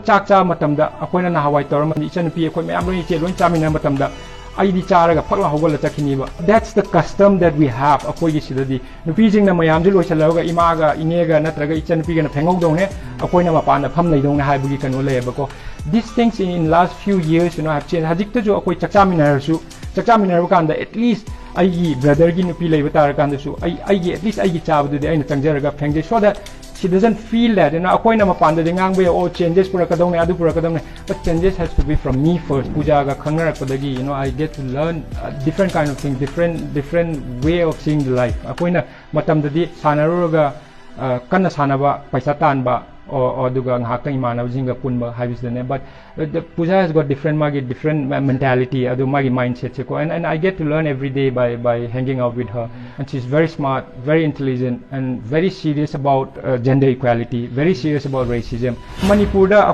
chak cha matamda akoina na hawai tor ma ichan pi akoi mayam loi che loi chamina matamda ai di charaga phakla hogol chakini ba. That's the custom that we have akoi gi sidadi nupi jing na mayam ji loi chalaga ima ga ine ga natraga ichan pi ga na phengok dong ne akoina mapa na pham lei dong ne hai bugi kanu le ba ko. These things in last few years, you know, have changed. Hajik to jo akoi chakchaminar kanda at least ai brother gi nupi lei batar kanda su ai gi at least ai gi chabdu de ai na changjaraga phengje so that she doesn't feel that, you know, akoi na mapanda de ngang be oh changes pura kadong ne adu pura kadong ne, but changes has to be from me first. Puja ga khangna padagi, you know, I get to learn different kind of things, different way of seeing the life. Akoi na matam dadi sanaruga kanna sanaba paisa tan ba or duga ngakang imana jinga punba habis dane, but the puja has got different mentality, adu magi mindset ko, and I get to learn every day by hanging out with her, and she's very smart, very intelligent, and very serious about gender equality, very serious about racism. Manipur da